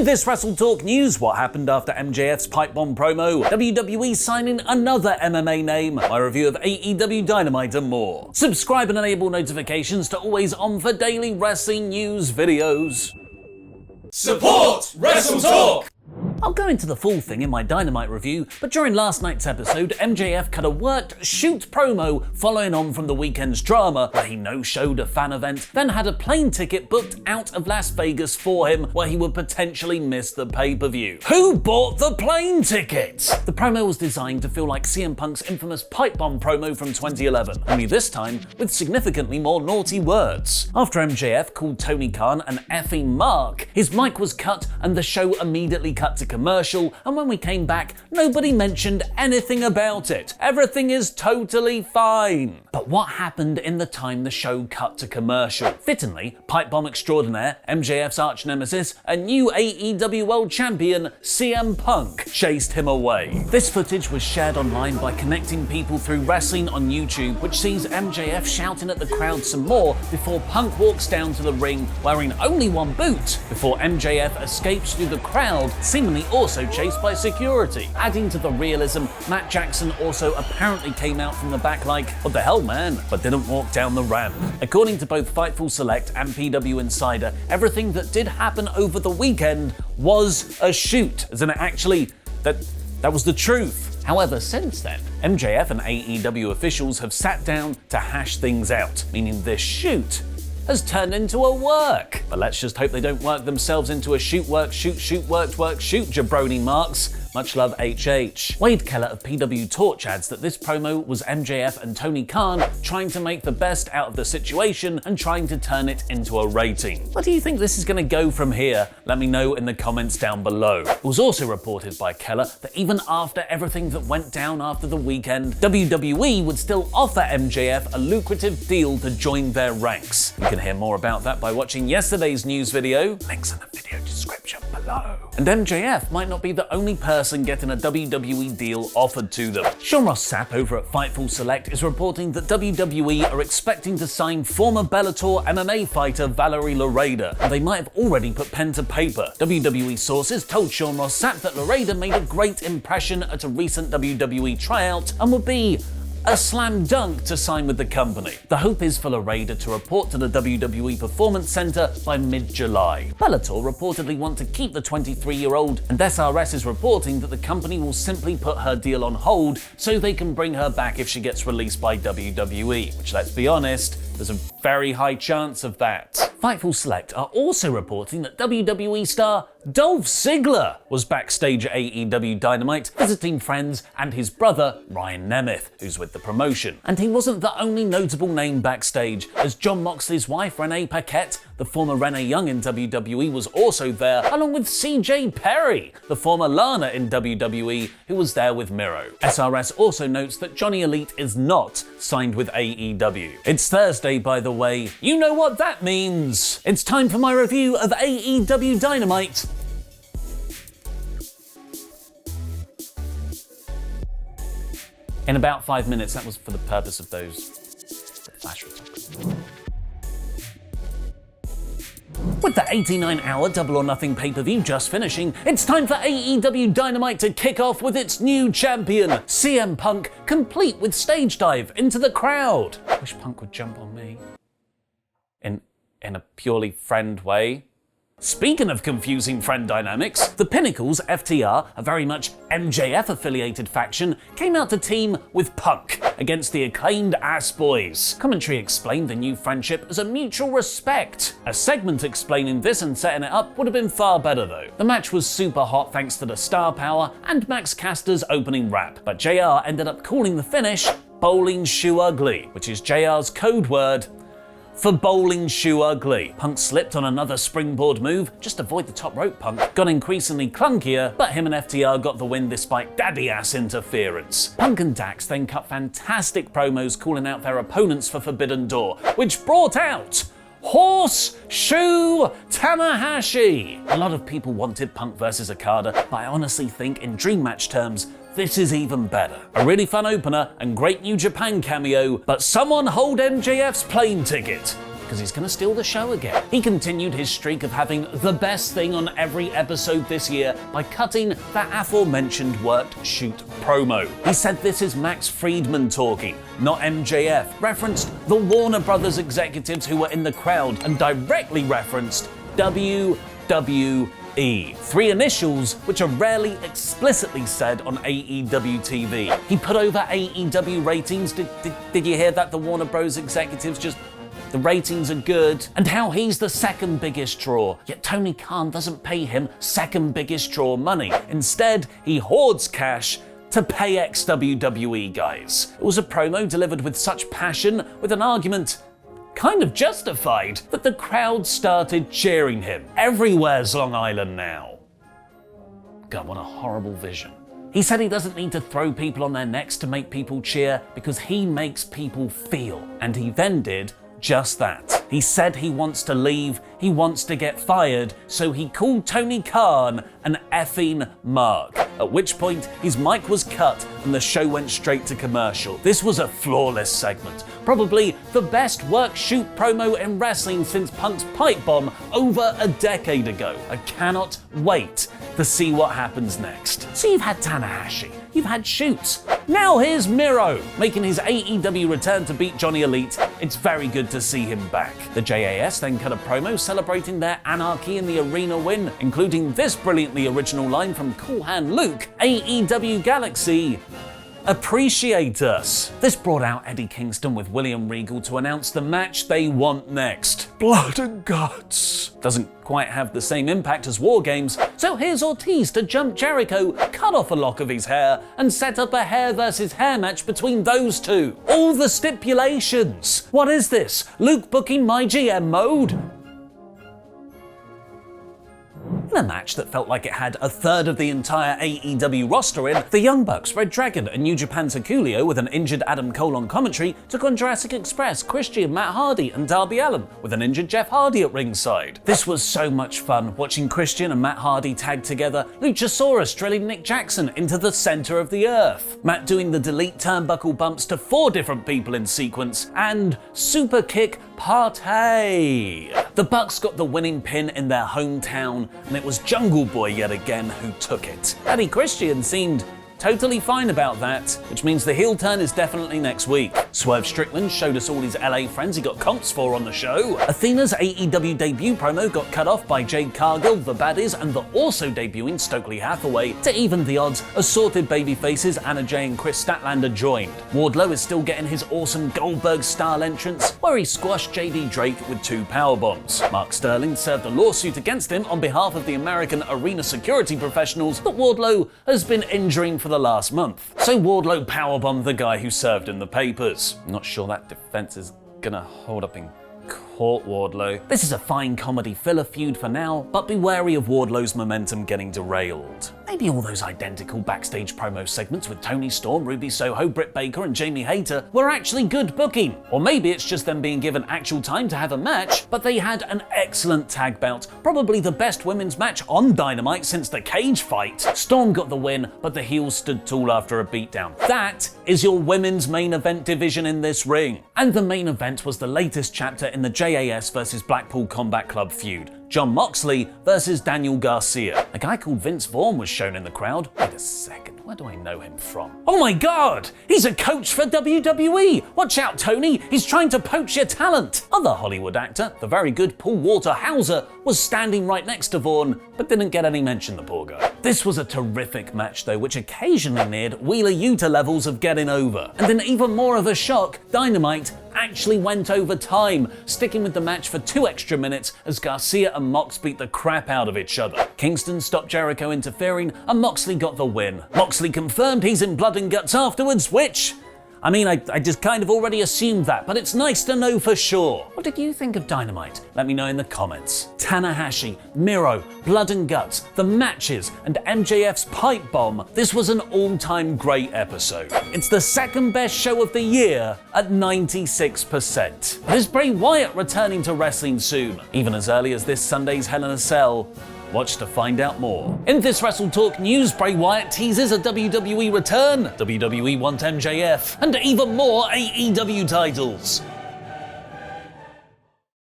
In this WrestleTalk news, what happened after MJF's pipe bomb promo, WWE signing another MMA name, my review of AEW Dynamite and more. Subscribe and enable notifications to always on for daily wrestling news videos. Support WrestleTalk! I'll go into the full thing in my Dynamite review, but during last night's episode, MJF cut a worked shoot promo following on from the weekend's drama, where he no-showed a fan event, then had a plane ticket booked out of Las Vegas for him, where he would potentially miss the pay-per-view. Who bought the plane tickets? The promo was designed to feel like CM Punk's infamous pipe bomb promo from 2011, only this time with significantly more naughty words. After MJF called Tony Khan an effing mark, his mic was cut and the show immediately cut to commercial, and when we came back, nobody mentioned anything about it. Everything is totally fine. But what happened in the time the show cut to commercial? Fittingly, pipe bomb extraordinaire, MJF's arch nemesis, and new AEW World Champion CM Punk chased him away. This footage was shared online by connecting people through wrestling on YouTube, which sees MJF shouting at the crowd some more before Punk walks down to the ring wearing only one boot, before MJF escapes through the crowd, seemingly also chased by security. Adding to the realism, Matt Jackson also apparently came out from the back like, what the hell man, but didn't walk down the ramp. According to both Fightful Select and PW Insider, everything that did happen over the weekend was a shoot, as in actually, that was the truth. However, since then, MJF and AEW officials have sat down to hash things out, meaning this shoot has turned into a work. But let's just hope they don't work themselves into a shoot, work, shoot, jabroni marks. Much love, HH. Wade Keller of PW Torch adds that this promo was MJF and Tony Khan trying to make the best out of the situation and trying to turn it into a rating. Where do you think this is going to go from here? Let me know in the comments down below. It was also reported by Keller that even after everything that went down after the weekend, WWE would still offer MJF a lucrative deal to join their ranks. You can hear more about that by watching yesterday's news video, links in the video description below. And MJF might not be the only person getting a WWE deal offered to them. Sean Ross Sapp over at Fightful Select is reporting that WWE are expecting to sign former Bellator MMA fighter Valerie Loreda, and they might have already put pen to paper. WWE sources told Sean Ross Sapp that Loreda made a great impression at a recent WWE tryout and would be a slam dunk to sign with the company. The hope is for Loreda to report to the WWE Performance Center by mid-July. Bellator reportedly want to keep the 23-year-old, and SRS is reporting that the company will simply put her deal on hold so they can bring her back if she gets released by WWE, which, let's be honest, there's a very high chance of that. Fightful Select are also reporting that WWE star Dolph Ziggler was backstage at AEW Dynamite visiting friends and his brother Ryan Nemeth, who's with the promotion. And he wasn't the only notable name backstage, as Jon Moxley's wife Renee Paquette, the former Renee Young in WWE, was also there, along with CJ Perry, the former Lana in WWE, who was there with Miro. SRS also notes that Johnny Elite is not signed with AEW. It's Thursday, by the way. You know what that means. It's time for my review of AEW Dynamite. In about 5 minutes, that was for the purpose of those flash retocks. With the 89-hour Double or Nothing pay-per-view just finishing, it's time for AEW Dynamite to kick off with its new champion, CM Punk, complete with stage dive into the crowd. I wish Punk would jump on me. In a purely friend way. Speaking of confusing friend dynamics, the Pinnacles, FTR, a very much MJF-affiliated faction, came out to team with Punk against the acclaimed Ass Boys. Commentary explained the new friendship as a mutual respect. A segment explaining this and setting it up would have been far better though. The match was super hot thanks to the star power and Max Caster's opening rap, but JR ended up calling the finish Bowling Shoe Ugly, which is JR's code word for bowling shoe ugly. Punk slipped on another springboard move, just avoid the top rope Punk, got increasingly clunkier, but him and FTR got the win despite daddy ass interference. Punk and Dax then cut fantastic promos calling out their opponents for Forbidden Door, which brought out Horseshoe Tanahashi. A lot of people wanted Punk versus Okada, but I honestly think in dream match terms, this is even better. A really fun opener and great New Japan cameo, but someone hold MJF's plane ticket, because he's going to steal the show again. He continued his streak of having the best thing on every episode this year by cutting that aforementioned worked shoot promo. He said this is Max Friedman talking, not MJF, referenced the Warner Brothers executives who were in the crowd, and directly referenced WWE. Three initials which are rarely explicitly said on AEW TV. He put over AEW ratings. Did you hear that? The Warner Bros. Executives just... the ratings are good. And how he's the second biggest draw, yet Tony Khan doesn't pay him second biggest draw money. Instead, he hoards cash to pay ex-WWE guys. It was a promo delivered with such passion, with an argument kind of justified, that the crowd started cheering him. Everywhere's Long Island now. God, what a horrible vision. He said he doesn't need to throw people on their necks to make people cheer because he makes people feel. And he then did just that. He said he wants to leave, he wants to get fired, so he called Tony Khan an effing mark. At which point, his mic was cut and the show went straight to commercial. This was a flawless segment. Probably the best work-shoot promo in wrestling since Punk's pipe bomb over a decade ago. I cannot wait to see what happens next. So you've had Tanahashi, you've had shoots. Now here's Miro, making his AEW return to beat Johnny Elite. It's very good to see him back. The JAS then cut a promo celebrating their Anarchy in the Arena win, including this brilliantly original line from Cool Hand Luke, AEW Galaxy, appreciate us. This brought out Eddie Kingston with William Regal to announce the match they want next. Blood and guts. Doesn't quite have the same impact as War Games, so here's Ortiz to jump Jericho, cut off a lock of his hair, and set up a hair versus hair match between those two. All the stipulations. What is this? Luke booking my GM mode? In a match that felt like it had a third of the entire AEW roster in, the Young Bucks, Red Dragon, and New Japan's Hakulio with an injured Adam Cole on commentary took on Jurassic Express, Christian, Matt Hardy, and Darby Allin with an injured Jeff Hardy at ringside. This was so much fun, watching Christian and Matt Hardy tag together, Luchasaurus drilling Nick Jackson into the center of the earth, Matt doing the delete turnbuckle bumps to 4 different people in sequence, and super kick party. The Bucks got the winning pin in their hometown, and it was Jungle Boy yet again who took it. Eddie Christian seemed totally fine about that, which means the heel turn is definitely next week. Swerve Strickland showed us all his LA friends he got comps for on the show. Athena's AEW debut promo got cut off by Jade Cargill, the Baddies, and the also debuting Stokely Hathaway. To even the odds, assorted babyfaces Anna Jay and Chris Statlander joined. Wardlow is still getting his awesome Goldberg-style entrance, where he squashed JD Drake with 2 powerbombs. Mark Sterling served a lawsuit against him on behalf of the American arena security professionals that Wardlow has been injuring for the last month. So Wardlow powerbombed the guy who served in the papers. I'm not sure that defense is gonna hold up in court, Wardlow. This is a fine comedy filler feud for now, but be wary of Wardlow's momentum getting derailed. Maybe all those identical backstage promo segments with Tony Storm, Ruby Soho, Britt Baker, and Jamie Hayter were actually good booking. Or maybe it's just them being given actual time to have a match, but they had an excellent tag bout, probably the best women's match on Dynamite since the cage fight. Storm got the win, but the heels stood tall after a beatdown. That is your women's main event division in this ring. And the main event was the latest chapter in the JAS versus Blackpool Combat Club feud. John Moxley versus Daniel Garcia. A guy called Vince Vaughn was shown in the crowd. Wait a second, where do I know him from? Oh my god! He's a coach for WWE! Watch out, Tony! He's trying to poach your talent! Other Hollywood actor, the very good Paul Walter Hauser, was standing right next to Vaughn, but didn't get any mention, the poor guy. This was a terrific match though, which occasionally neared Wheeler Yuta levels of getting over. And in even more of a shock, Dynamite actually went over time, sticking with the match for 2 extra minutes as Garcia and Mox beat the crap out of each other. Kingston stopped Jericho interfering and Moxley got the win. Moxley confirmed he's in blood and guts afterwards, which... I mean, I just kind of already assumed that, but it's nice to know for sure. What did you think of Dynamite? Let me know in the comments. Tanahashi, Miro, Blood and Guts, the matches, and MJF's pipe bomb. This was an all-time great episode. It's the second best show of the year at 96%. But is Bray Wyatt returning to wrestling soon? Even as early as this Sunday's Hell in a Cell? Watch to find out more. In this WrestleTalk news, Bray Wyatt teases a WWE return, WWE want MJF, and even more AEW titles.